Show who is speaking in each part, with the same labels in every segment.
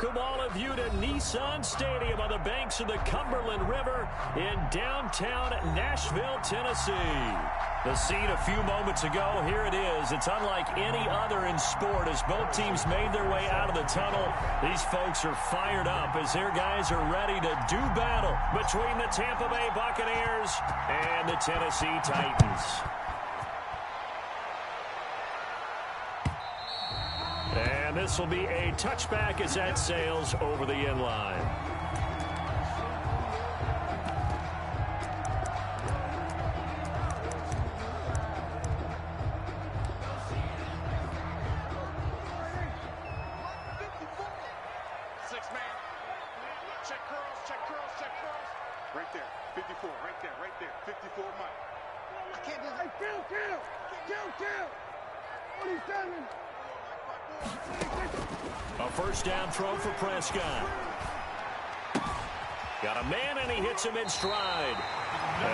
Speaker 1: Welcome all of you to Nissan Stadium on the banks of the Cumberland River in downtown Nashville, Tennessee. The scene a few moments ago, here it is. It's unlike any other in sport as both teams made their way out of the tunnel. These folks are fired up as their guys are ready to do battle between the Tampa Bay Buccaneers and the Tennessee Titans. And this will be a touchback as that sails over the end line.
Speaker 2: Right there, 54, right there, 54, Mike. I can't do that. Hey, kill. 47.
Speaker 1: A first down throw for Prescott. Got a man, and he hits him in stride.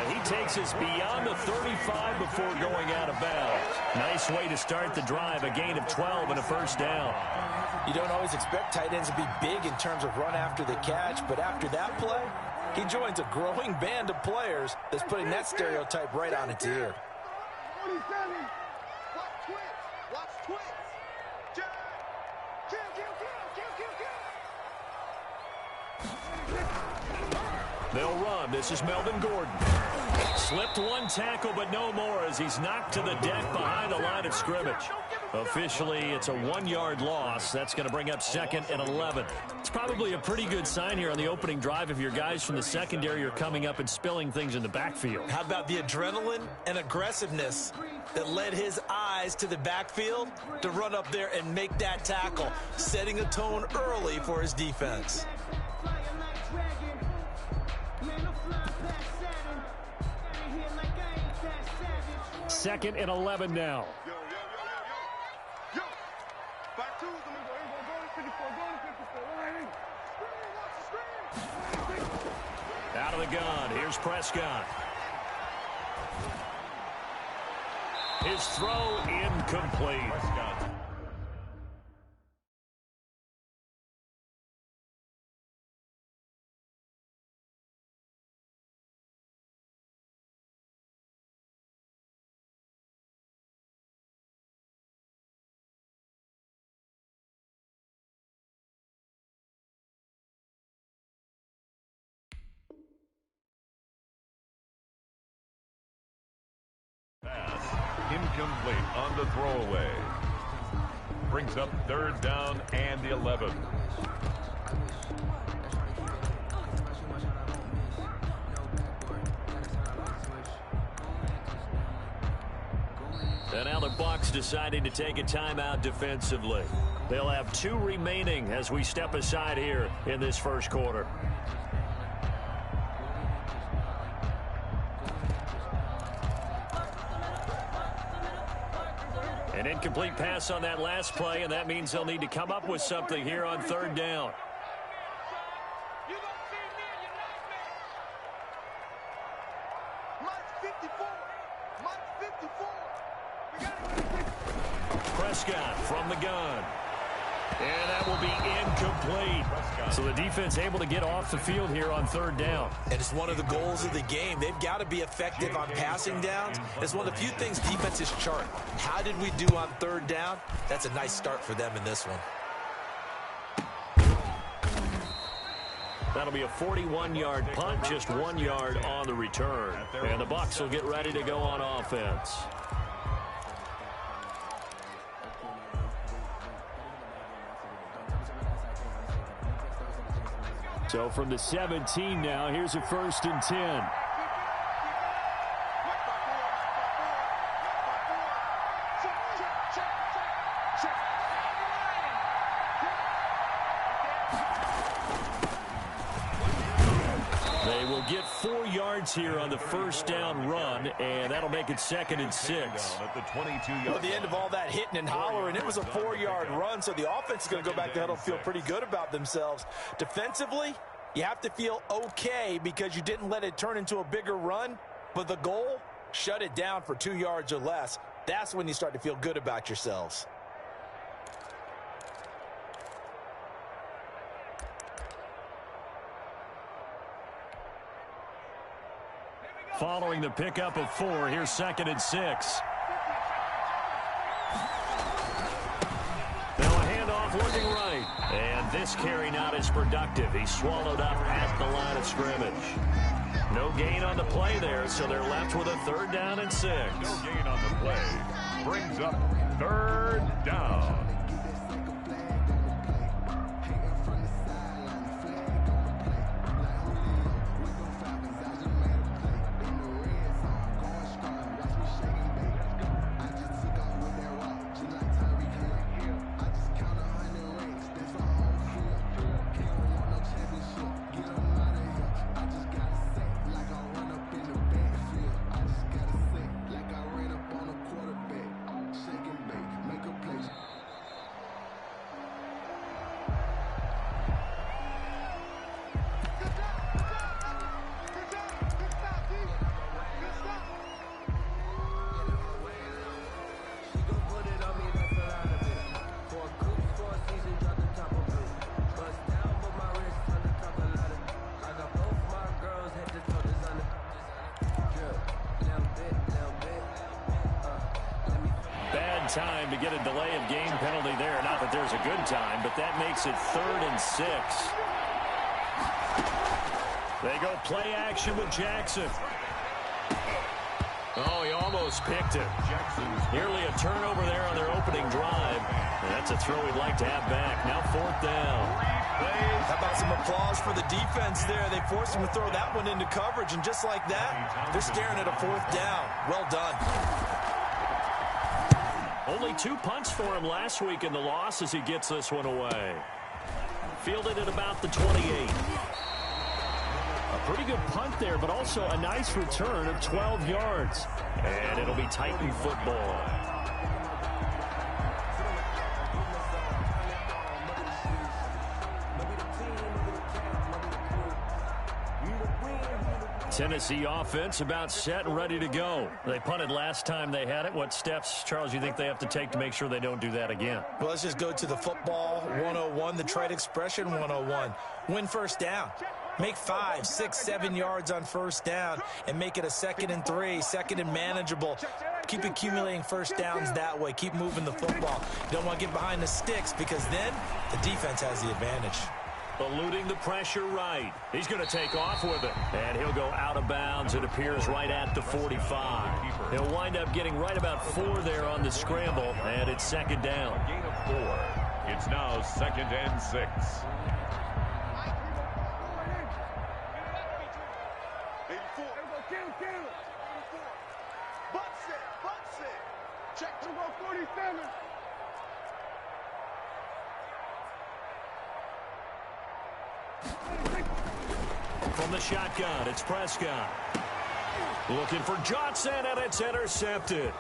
Speaker 1: He takes us beyond the 35 before going out of bounds. Nice way to start the drive, a gain of 12 and a first down.
Speaker 3: You don't always expect tight ends to be big in terms of run after the catch, but after that play, he joins a growing band of players that's putting that stereotype right on its ear.
Speaker 2: 47. Watch twins.
Speaker 1: They'll run. This is Melvin Gordon. Slipped one tackle, but no more as he's knocked to the deck behind the line of scrimmage. Officially, it's a 1-yard loss. That's going to bring up 2nd and 11. It's probably a pretty good sign here on the opening drive if your guys from the secondary are coming up and spilling things in the backfield.
Speaker 3: How about the adrenaline and aggressiveness that led his eyes to the backfield to run up there and make that tackle, setting a tone early for his defense.
Speaker 1: 2nd and 11 now.
Speaker 2: Yo. Back to them. Go to 54.
Speaker 1: Out of the gun. Here's Prescott. His throw incomplete. Prescott.
Speaker 4: Incomplete on the throwaway. Brings up 3rd down and 11.
Speaker 1: And now the Bucs deciding to take a timeout defensively. They'll have 2 remaining as we step aside here in this first quarter. An incomplete pass on that last play, and that means they'll need to come up with something here on 3rd down. Prescott from the gun. And that will be incomplete. So the defense able to get off the field here on 3rd down.
Speaker 3: And it's one of the goals of the game. They've got to be effective on passing downs. It's one of the few things defenses chart. How did we do on 3rd down? That's a nice start for them in this one.
Speaker 1: That'll be a 41-yard punt, just 1 yard on the return. And the Bucs will get ready to go on offense. So from the 17 now, here's a 1st and 10. They will get 4 yards here on the first down run, and that'll make it 2nd and 6.
Speaker 3: Well, at the end of all that hitting and hollering, it was a 4-yard run, so the offense is going to go back to huddle and feel pretty good about themselves. Defensively, you have to feel okay because you didn't let it turn into a bigger run, but the goal, shut it down for 2 yards or less. That's when you start to feel good about yourselves.
Speaker 1: Following the pickup of 4, here's 2nd and 6. Now a handoff looking right. And this carry not as productive. He's swallowed up at the line of scrimmage. No gain on the play there, so they're left with a 3rd down and 6.
Speaker 4: No gain on the play. Brings up 3rd down.
Speaker 1: Time to get a delay of game penalty there. Not that there's a good time, but that makes it 3rd and 6. They go play action with Jackson. Oh, he almost picked it. Nearly a turnover there on their opening drive. And that's a throw we'd like to have back. Now 4th down.
Speaker 3: How about some applause for the defense there? They forced him to throw that one into coverage, and just like that, they're staring at a 4th down. Well done.
Speaker 1: Only 2 punts for him last week in the loss as he gets this one away. Fielded at about the 28. A pretty good punt there, but also a nice return of 12 yards. And it'll be Titan football. Tennessee offense about set and ready to go. They punted last time they had it. What steps, Charles, you think they have to take to make sure they don't do that again?
Speaker 3: Well, let's just go to the football 101, the trade expression 101. Win 1st down. Make 5, 6, 7 yards on 1st down and make it a 2nd and 3, 2nd and manageable. Keep accumulating 1st downs that way. Keep moving the football. You don't want to get behind the sticks because then the defense has the advantage.
Speaker 1: Eluding the pressure right. He's going to take off with it. And he'll go out of bounds. It appears right at the 45. He'll wind up getting right about 4 there on the scramble. And it's 2nd down.
Speaker 4: Gain of 4. It's now 2nd and 6.
Speaker 2: 84. Butt set. Check to 147.
Speaker 1: From the shotgun, it's Prescott. Looking for Johnson, and it's intercepted.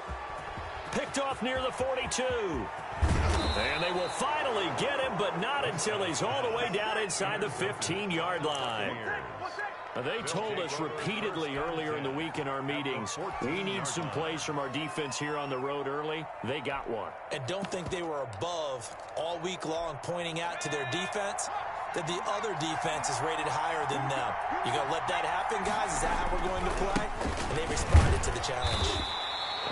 Speaker 1: Picked off near the 42. And they will finally get him, but not until he's all the way down inside the 15-yard line. They told us repeatedly earlier in the week in our meetings, we need some plays from our defense here on the road early. They got one.
Speaker 3: And don't think they were above all week long pointing out to their defense that the other defense is rated higher than them. You going to let that happen, guys? Is that how we're going to play? And they responded to the challenge.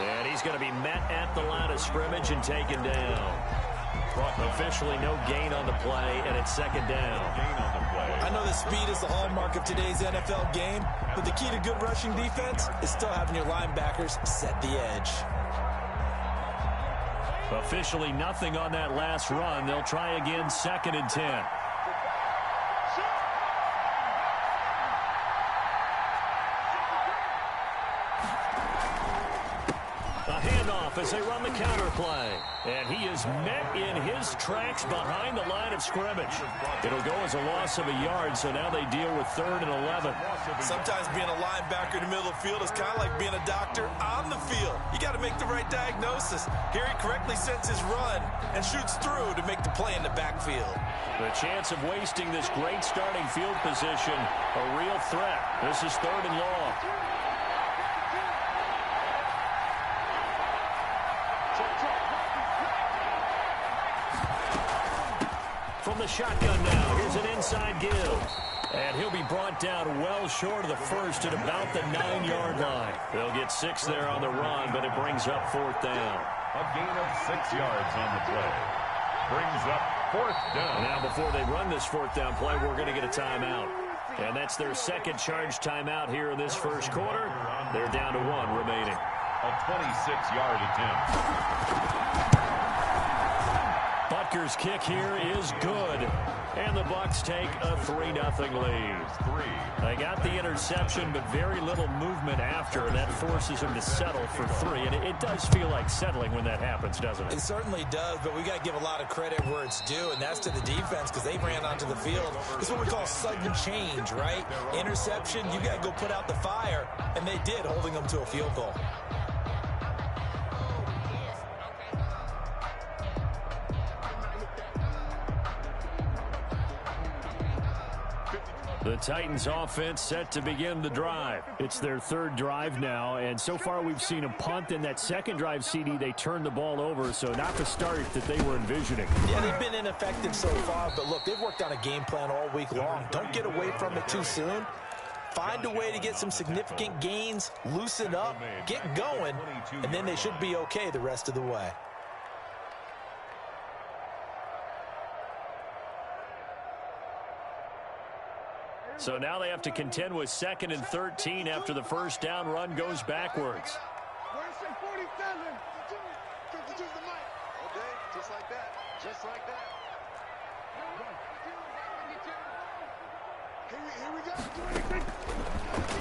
Speaker 1: And he's going to be met at the line of scrimmage and taken down. Officially no gain on the play, and it's 2nd down.
Speaker 3: I know that speed is the hallmark of today's NFL game, but the key to good rushing defense is still having your linebackers set the edge.
Speaker 1: Officially nothing on that last run. They'll try again, 2nd and 10. A handoff as they run the counter play. And he is met in his tracks behind the line of scrimmage. It'll go as a loss of a yard, so now they deal with 3rd and 11.
Speaker 3: Sometimes being a linebacker in the middle of the field is kind of like being a doctor on the field. You got to make the right diagnosis. Here he correctly sets his run and shoots through to make the play in the backfield.
Speaker 1: The chance of wasting this great starting field position, a real threat. This is 3rd and long. From the shotgun now, here's an inside give. And he'll be brought down well short of the first at about the 9-yard line. They'll get 6 there on the run, but it brings up 4th down.
Speaker 4: A gain of 6 yards on the play. Brings up 4th down.
Speaker 1: Now, before they run this 4th down play, we're going to get a timeout. And that's their second charge timeout here in this first quarter. They're down to 1 remaining.
Speaker 4: A 26-yard attempt.
Speaker 1: Butker's kick here is good. And the Bucs take a 3-0 lead. They got the interception, but very little movement after, and that forces them to settle for 3. And it does feel like settling when that happens, doesn't it?
Speaker 3: It certainly does, but we got to give a lot of credit where it's due, and that's to the defense because they ran onto the field. It's what we call sudden change, right? Interception, you got to go put out the fire, and they did, holding them to a field goal.
Speaker 1: The Titans offense set to begin the drive. It's their 3rd drive now, and so far we've seen a punt. In that second drive, CD, they turned the ball over, so not the start that they were envisioning.
Speaker 3: Yeah, they've been ineffective so far, but look, they've worked on a game plan all week long. Don't get away from it too soon. Find a way to get some significant gains, loosen up, get going, and then they should be okay the rest of the way.
Speaker 1: So now they have to contend with 2nd and 13 after the first down run goes backwards.
Speaker 2: Where's the 47? 52's the mic. Okay, just like that. Just like that. Here we go.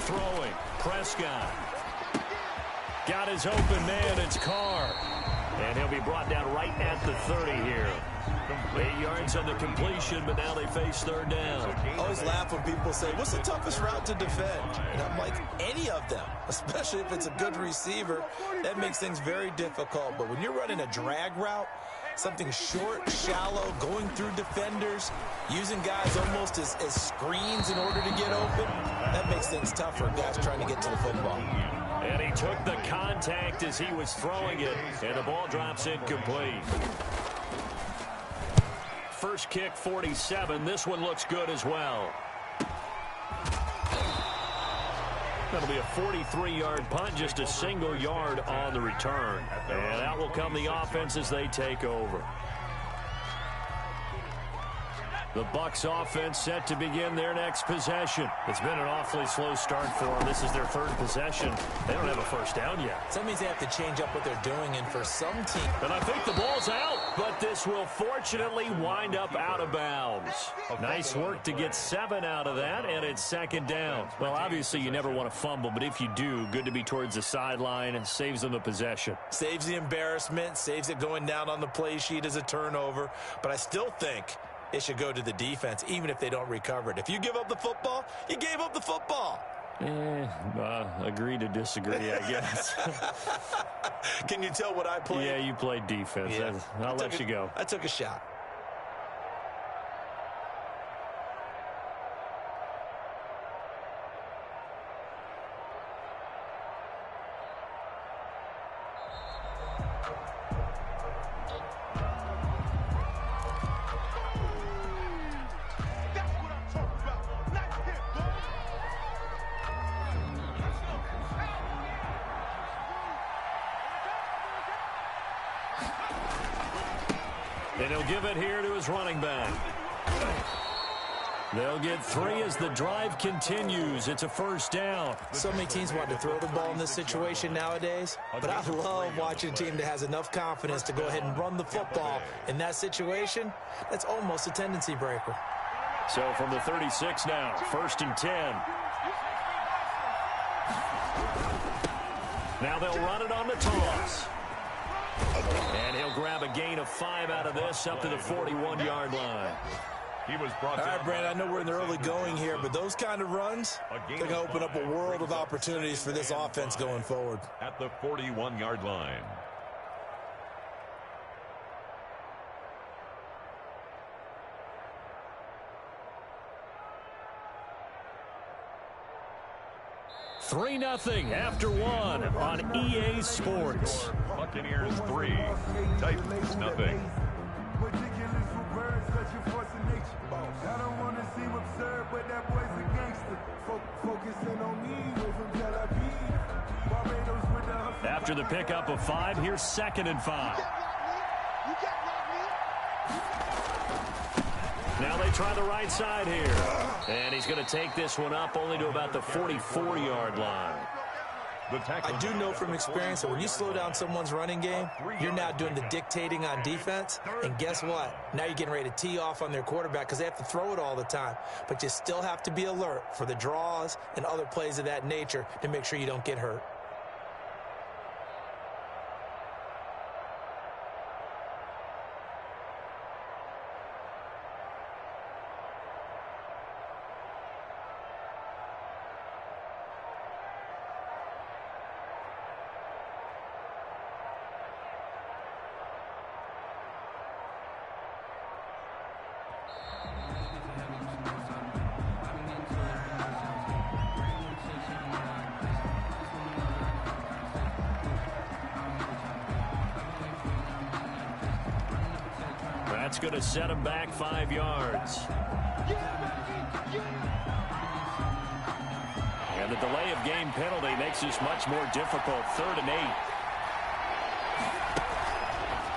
Speaker 1: Throwing. Prescott. Got his open man. It's Carr. And he'll be brought down right at the 30 here. 8 yards on the completion, but now they face 3rd down.
Speaker 3: I always laugh when people say, what's the toughest route to defend? And I'm like, any of them, especially if it's a good receiver. That makes things very difficult. But when you're running a drag route, something short, shallow, going through defenders, using guys almost as screens in order to get open, that makes things tougher, guys trying to get to the football.
Speaker 1: And he took the contact as he was throwing it, and the ball drops incomplete. First kick, 47. This one looks good as well. That'll be a 43-yard punt, just a single yard on the return. And out will come the offense as they take over. The Bucs offense set to begin their next possession. It's been an awfully slow start for them. This is their 3rd possession. They don't have a first down yet.
Speaker 3: So that means they have to change up what they're doing, and for some team...
Speaker 1: And I think the ball's out, but this will fortunately wind up out of bounds. Nice work to get 7 out of that, and it's 2nd down. Well, obviously you never want to fumble, but if you do, good to be towards the sideline and saves them the possession.
Speaker 3: Saves the embarrassment, saves it going down on the play sheet as a turnover, but I still think it should go to the defense, even if they don't recover it. If you give up the football, you gave up the football.
Speaker 1: Agree to disagree, I guess.
Speaker 3: Can you tell what I played?
Speaker 1: Yeah, you played defense.
Speaker 3: Yeah.
Speaker 1: I'll let you go.
Speaker 3: I took a shot.
Speaker 1: And he'll give it here to his running back. They'll get 3 as the drive continues. It's a first down.
Speaker 3: So many teams want to throw the ball in this situation nowadays, but I love watching a team that has enough confidence to go ahead and run the football. In that situation, that's almost a tendency breaker.
Speaker 1: So from the 36 now, 1st and 10. Now they'll run it on the toss. And he'll grab a gain of 5 out of this up to the 41-yard line.
Speaker 4: He was brought
Speaker 3: All
Speaker 4: down.
Speaker 3: right, Brandon, I know we're in the early going here, but those kind of runs, they're going to open up a world of opportunities for this offense going forward.
Speaker 4: At the 41-yard line.
Speaker 1: Three 0 after 1 on EA Sports.
Speaker 4: Buccaneers 3, Titans 0.
Speaker 5: birds, such a force of nature. I don't want to seem absurd, but that boy's a gangster. Focusing on me, way from Tel Aviv. Barbados with the
Speaker 1: After the pickup of 5, here's 2nd and 5.
Speaker 2: You can't block me.
Speaker 1: Now they try the right side here. And he's going to take this one up only to about the 44-yard line.
Speaker 3: I do know from experience that when you slow down someone's running game, you're now doing the dictating on defense. And guess what? Now you're getting ready to tee off on their quarterback because they have to throw it all the time. But you still have to be alert for the draws and other plays of that nature to make sure you don't get hurt.
Speaker 1: That's going to set him back 5 yards. And the delay of game penalty makes this much more difficult. 3rd and 8.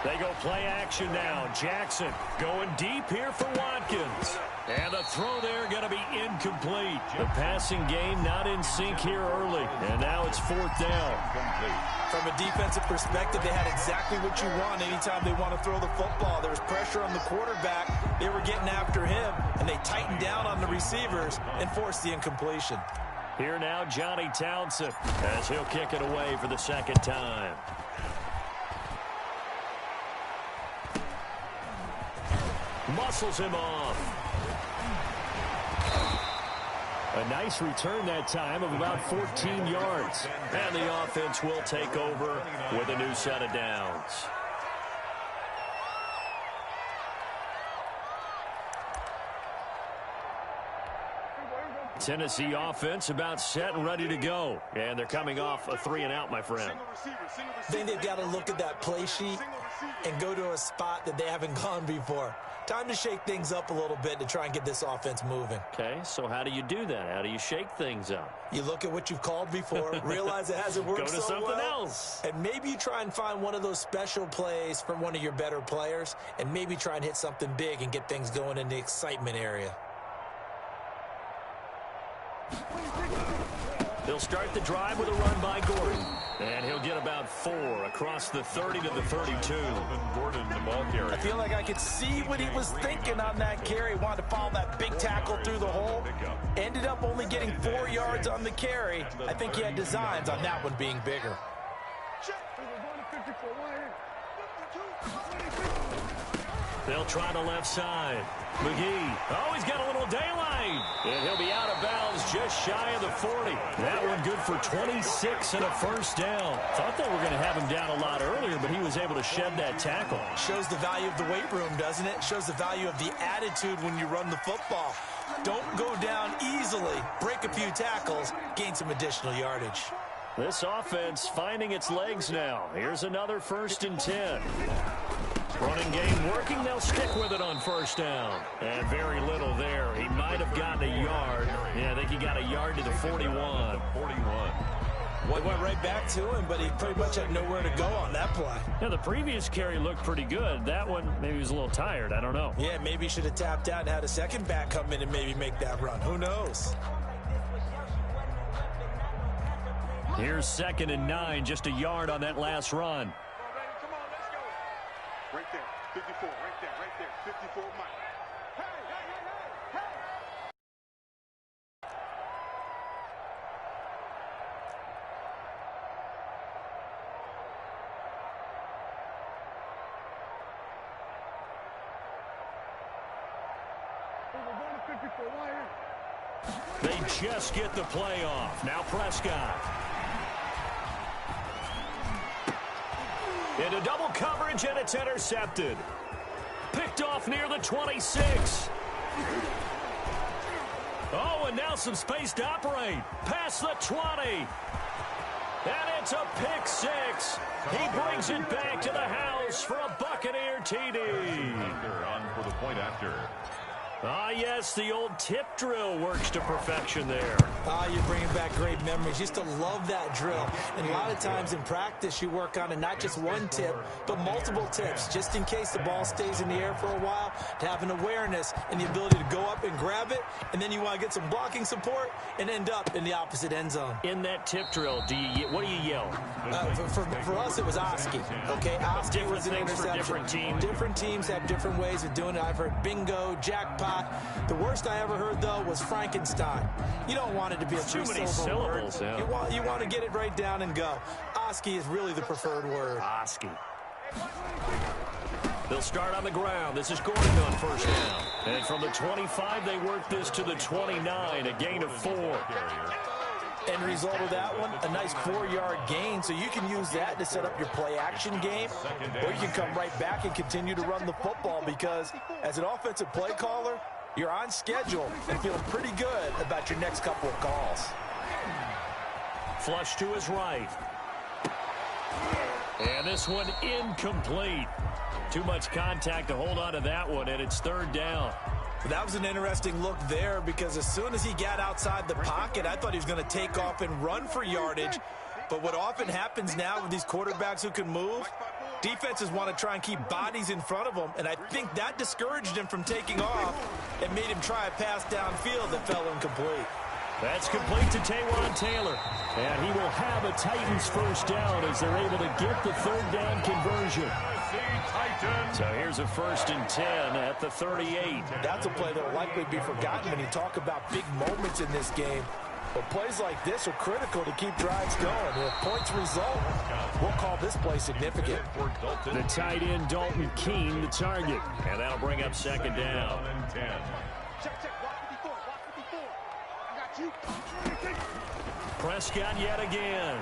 Speaker 1: They go play action now. Jackson going deep here for Watkins. And the throw there going to be incomplete. The passing game not in sync here early. And now it's 4th down.
Speaker 3: From a defensive perspective, they had exactly what you want anytime they want to throw the football. There was pressure on the quarterback. They were getting after him, and they tightened down on the receivers and forced the incompletion.
Speaker 1: Here now, Johnny Townsend, as he'll kick it away for the 2nd time. Muscles him off. A nice return that time of about 14 yards. And the offense will take over with a new set of downs. Tennessee offense about set and ready to go. And they're coming off a 3-and-out, my friend.
Speaker 3: I think they've got to look at that play sheet and go to a spot that they haven't gone before. Time to shake things up a little bit to try and get this offense moving.
Speaker 1: Okay, so how do you do that? How do you shake things up?
Speaker 3: You look at what you've called before, realize it hasn't worked
Speaker 1: Go to
Speaker 3: so
Speaker 1: something
Speaker 3: well,
Speaker 1: else.
Speaker 3: and maybe you try and find one of those special plays from one of your better players, and maybe try and hit something big and get things going in the excitement area.
Speaker 1: They'll start the drive with a run by Gordon. And he'll get about 4 across the 30 to the 32.
Speaker 4: Gordon, the ball carrier.
Speaker 3: I feel like I could see what he was thinking on that carry. Wanted to follow that big tackle through the hole. Ended up only getting 4 yards on the carry. I think he had designs on that one being bigger.
Speaker 1: They'll try the left side. McGee. Oh, he's got a little daylight. And he'll be out of bounds just shy of the 40. That one good for 26 and a 1st down. Thought they were going to have him down a lot earlier, but he was able to shed that tackle.
Speaker 3: Shows the value of the weight room, doesn't it? Shows the value of the attitude when you run the football. Don't go down easily. Break a few tackles. Gain some additional yardage.
Speaker 1: This offense finding its legs now. Here's another 1st and 10. Running game working. They'll stick with it on 1st down. And very little there. He might have gotten a yard. Yeah, I think he got a yard to the 41.
Speaker 4: 41.
Speaker 3: Went right back to him, but he pretty much had nowhere to go on that play.
Speaker 1: Yeah, the previous carry looked pretty good. That one, maybe he was a little tired. I don't know.
Speaker 3: Yeah, maybe he should have tapped out and had a second back come in and maybe make that run. Who knows?
Speaker 1: Here's 2nd and 9, just a yard on that last run.
Speaker 2: Come on, let's go. Right there, 54, right there, 54 Mike. Hey, hey, hey, hey,
Speaker 1: They just get the play off. Now Prescott. Into double coverage, and it's intercepted. Picked off near the 26. Oh, and now some space to operate. Past the 20. And it's a pick pick six. He brings it back to the house for a Buccaneer TD.
Speaker 4: On for the point after.
Speaker 1: Ah, yes, the old tip drill works to perfection there.
Speaker 3: You're bringing back great memories. Used to love that drill. And a lot of times in practice, you work on it, not just one tip, but multiple tips, just in case the ball stays in the air for a while, to have an awareness and the ability to go up and grab it, and then you want to get some blocking support and end up in the opposite end zone.
Speaker 1: In that tip drill, what do you yell?
Speaker 3: For us, it was Oski. Okay, Oski was an interception.
Speaker 1: Different teams.
Speaker 3: Different teams have different ways of doing it. I've heard bingo, jackpot. The worst I ever heard, though, was Frankenstein. You don't want it to be a
Speaker 1: too many
Speaker 3: syllable word.
Speaker 1: syllables. Yeah.
Speaker 3: You want to get it right down and go. Oski is really the preferred word.
Speaker 1: Oski. They'll start on the ground. This is Gordon on first down. And from the 25, they work this to the 29, a gain of 4.
Speaker 3: End result of that one, a nice 4-yard gain, so you can use that to set up your play-action game, or you can come right back and continue to run the football, because as an offensive play caller, you're on schedule and feeling pretty good about your next couple of calls.
Speaker 1: Flush to his right. And this one incomplete. Too much contact to hold on to that one, and it's third down.
Speaker 3: That was an interesting look there, because as soon as he got outside the pocket, I thought he was going to take off and run for yardage. But what often happens now with these quarterbacks who can move, defenses want to try and keep bodies in front of them, and I think that discouraged him from taking off and made him try a pass downfield that fell incomplete.
Speaker 1: That's complete to Taywan Taylor. And he will have a Titans first down as they're able to get the third down conversion. So here's a 1st and 10 at the 38.
Speaker 3: That's a play that will likely be forgotten when you talk about big moments in this game. But plays like this are critical to keep drives going. If points result, we'll call this play significant.
Speaker 1: The tight end, Dalton Keene, the target. And that'll bring up second down. Prescott yet again.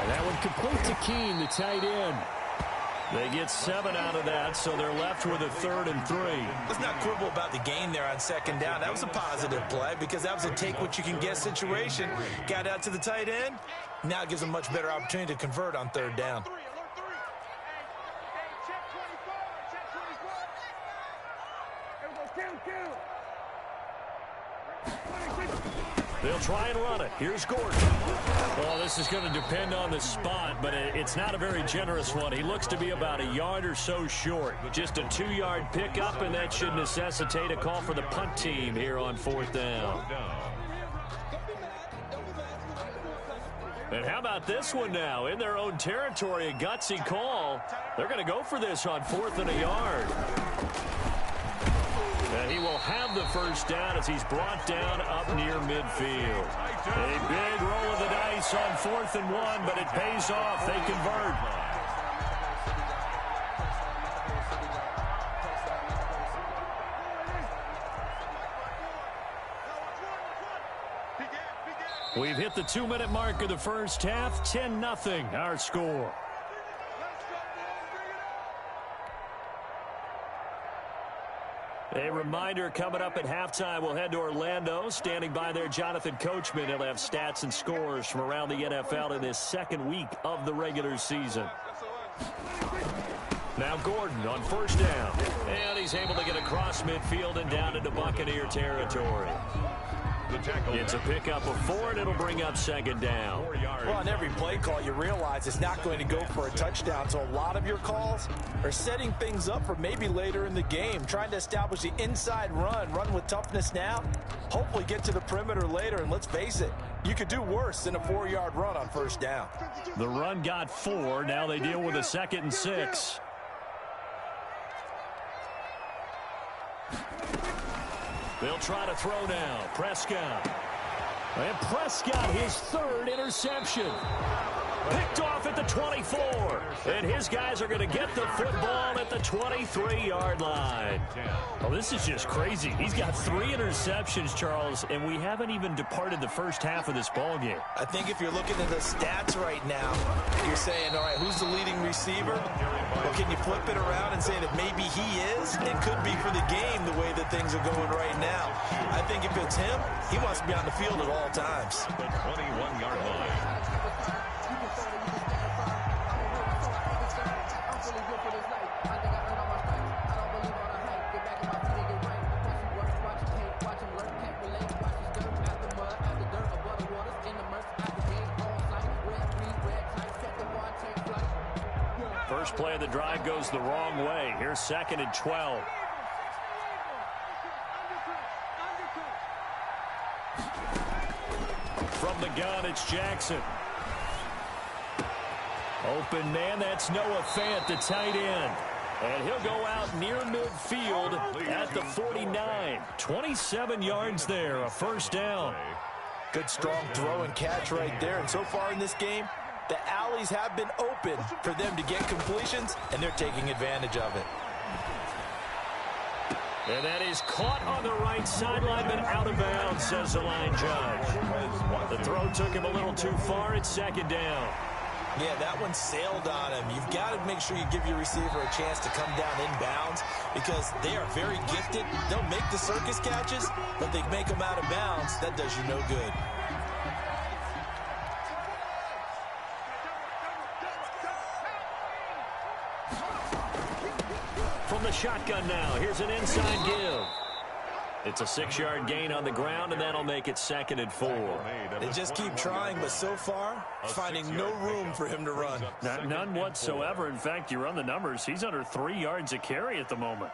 Speaker 1: And that one complete to Keene, the tight end. They get 7 out of that, so they're left with a 3rd and 3.
Speaker 3: Let's not quibble about the gain there on second down. That was a positive play because that was a take-what-you-can-get situation. Got out to the tight end. Now it gives them a much better opportunity to convert on third down.
Speaker 1: They'll try and run it. Here's Gordon. Well, this is going to depend on the spot, but it's not a very generous one. He looks to be about a yard or so short. Just a 2-yard pickup, and that should necessitate a call for the punt team here on 4th down. And how about this one now? In their own territory, a gutsy call. They're going to go for this on 4th and a yard. And he will have the first down as he's brought down up near midfield. A big roll of the dice on 4th and 1, but it pays off. They convert. We've hit the 2-minute mark of the first half. 10-0 our score. A reminder, coming up at halftime, we'll head to Orlando. Standing by there, Jonathan Coachman. He'll have stats and scores from around the NFL in this second week of the regular season. Now Gordon on first down. And he's able to get across midfield and down into Buccaneer territory. It's a pickup of 4, and it'll bring up second down.
Speaker 3: Well, on every play call, you realize it's not going to go for a touchdown. So a lot of your calls are setting things up for maybe later in the game, trying to establish the inside run with toughness now, hopefully get to the perimeter later. And let's face it, you could do worse than a 4-yard run on first down.
Speaker 1: The run got 4. Now they deal with a 2nd and 6. They'll try to throw now. Prescott. And Prescott, his 3rd interception. Picked off at the 24. And his guys are going to get the football at the 23-yard line. Oh, this is just crazy. He's got 3 interceptions, Charles, and we haven't even departed the first half of this ballgame.
Speaker 3: I think if you're looking at the stats right now, you're saying, all right, who's the leading receiver? Well, can you flip it around and say that maybe he is and could be for the game the way that things are going right now? I think if it's him, he wants to be on the field at all times.
Speaker 4: The 21-yard line.
Speaker 1: first play of the drive goes the wrong way. Here's 2nd and 12. From the gun, it's Jackson. Open man, that's Noah Fant, the tight end. And he'll go out near midfield at the 49. 27 yards there, a first down.
Speaker 3: Good strong throw and catch right there. And so far in this game, the alleys have been open for them to get completions, and they're taking advantage of it.
Speaker 1: And that is caught on the right sideline, but out of bounds, says the line judge. The throw took him a little too far. It's 2nd down.
Speaker 3: Yeah, that one sailed on him. You've got to make sure you give your receiver a chance to come down inbounds because they are very gifted. They'll make the circus catches, but they make them out of bounds. That does you no good.
Speaker 1: From the shotgun now, here's an inside give. It's a 6-yard gain on the ground, and that'll make it 2nd and 4.
Speaker 3: They just keep trying, but so far, finding no room for him to run.
Speaker 1: None whatsoever. In fact, you run the numbers. He's under 3 yards a carry at the moment.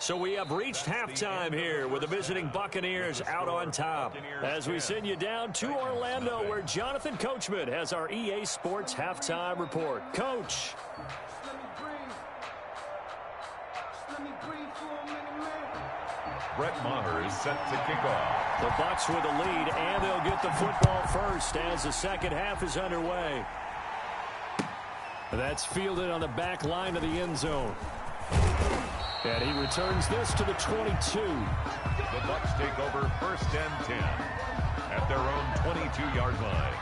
Speaker 1: So we have reached halftime here with the visiting Buccaneers out on top. As we send you down to Orlando, where Jonathan Coachman has our EA Sports halftime report. Coach.
Speaker 4: Brett Maher is set to kick off.
Speaker 1: The Bucs with a lead, and they'll get the football first as the second half is underway. That's fielded on the back line of the end zone. And he returns this to the 22.
Speaker 4: The Bucs take over 1st and 10 at their own 22-yard line.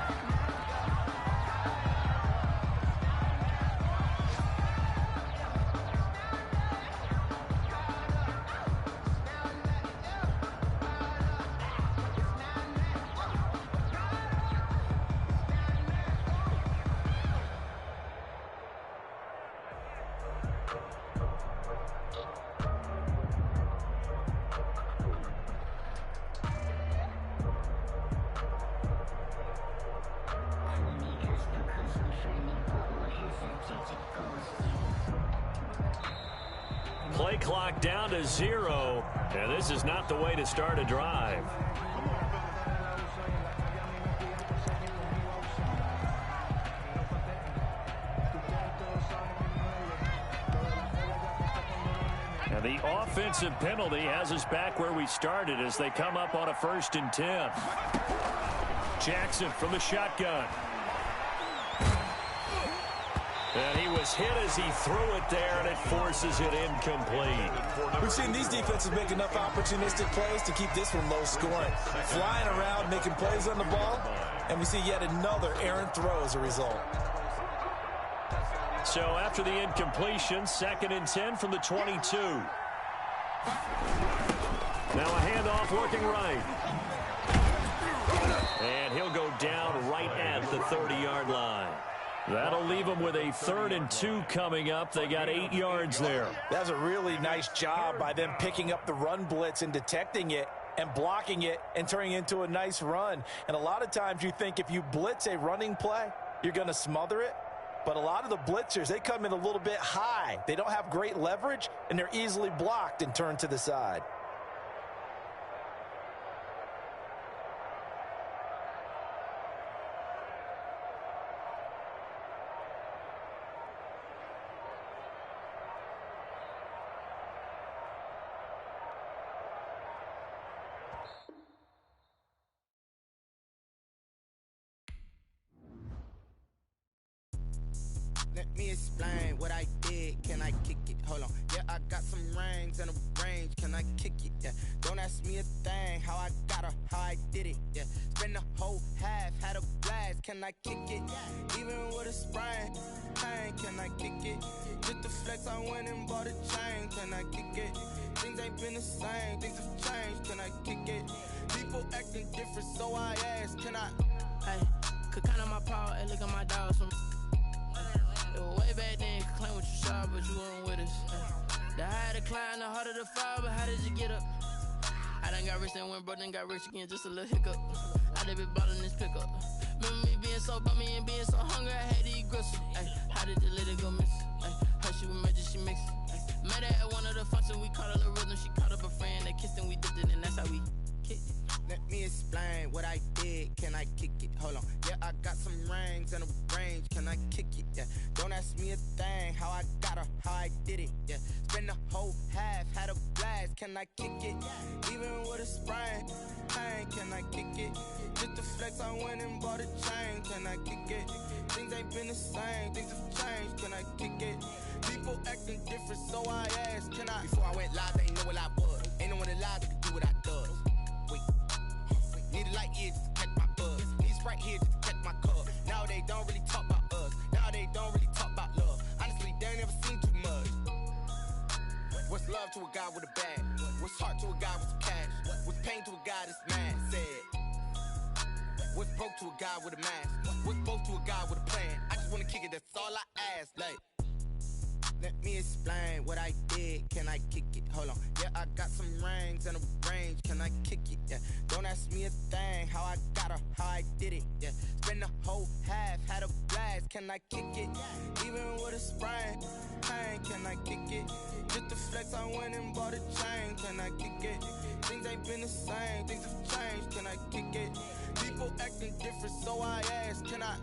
Speaker 1: Play clock down to 0, and this is not the way to start a drive. And the offensive penalty has us back where we started as they come up on a 1st and 10. Jackson from the shotgun. And he was hit as he threw it there, and it forces it incomplete.
Speaker 3: We've seen these defenses make enough opportunistic plays to keep this one low scoring. Flying around, making plays on the ball, and we see yet another errant throw as a result.
Speaker 1: So after the incompletion, 2nd and 10 from the 22. Now a handoff working right. And he'll go down right at the 30-yard line. That'll leave them with a 3rd and 2 coming up. They got 8 yards there.
Speaker 3: That was a really nice job by them picking up the run blitz and detecting it and blocking it and turning it into a nice run. And a lot of times you think if you blitz a running play, you're going to smother it. But a lot of the blitzers, they come in a little bit high. They don't have great leverage, and they're easily blocked and turned to the side.
Speaker 6: Let me explain what I did. Can I kick it? Hold on. Yeah, I got some rings and a range. Can I kick it? Yeah. Don't ask me a thing. How I got her, how I did it. Yeah. Spend the whole half, had a blast. Can I kick it? Even with a sprain, pain. Can I kick it? Just to flex, I went and bought a chain. Can I kick it? Things ain't been the same. Things have changed. Can I kick it? People acting different, so I asked, can I?
Speaker 7: Hey, could count on my power and look at my dogs from. It was way back then, could claim what you saw, but you weren't with us. The higher the climb, the harder the fall, but how did you get up? I done got rich and went broke, then got rich again, just a little hiccup. I done been ballin' this pickup. Remember me being so bummy and being so hungry, I had to eat gristle. Ay, how did the lady go miss? Ay, how she was magic, she mixed. Met her at one of the functions, we caught a little rhythm, she caught up a friend, they kissed and we dipped it, and that's how we kicked it.
Speaker 6: Let me explain what I did. Can I kick it? Hold on. Yeah, I got some rings and a range. Can I kick it? Yeah. Don't ask me a thing. How I got her, how I did it. Yeah. Spend the whole half, had a blast. Can I kick it? Even with a sprain. Pain. Can I kick it? Just to flex, I went and bought a chain. Can I kick it? Things ain't been the same. Things have changed. Can I kick it? People acting different, so I asked, can I? Before I went live, they ain't know what I was. Ain't no one alive that could do what I does. Wait. Need a light here just to catch my buzz. Need Sprite here just to catch my cup. Now they don't really talk about us. Now they don't really talk about love. Honestly, they ain't never seen too much. What's love to a guy with a bag? What's heart to a guy with some cash? What's pain to a guy that's mad? Said. What's broke to a guy with a mask? What's both to a guy with a plan? I just wanna kick it, that's all I ask. Like, let me explain what I did. Can I kick it? Hold on. Yeah, I got some rings and a range. Can I kick it? Yeah. Don't ask me a thing. How I got her, how I did it. Yeah. Spend the whole half, had a blast. Can I kick it? Even with a sprain. Pain. Can I kick it? Just to flex, I went and bought a chain. Can I kick it? Things ain't been the same. Things have changed. Can I kick it? People acting different, so I asked, can I?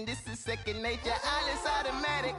Speaker 6: This is second nature, all is automatic.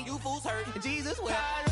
Speaker 7: You fools hurt. Jesus, well.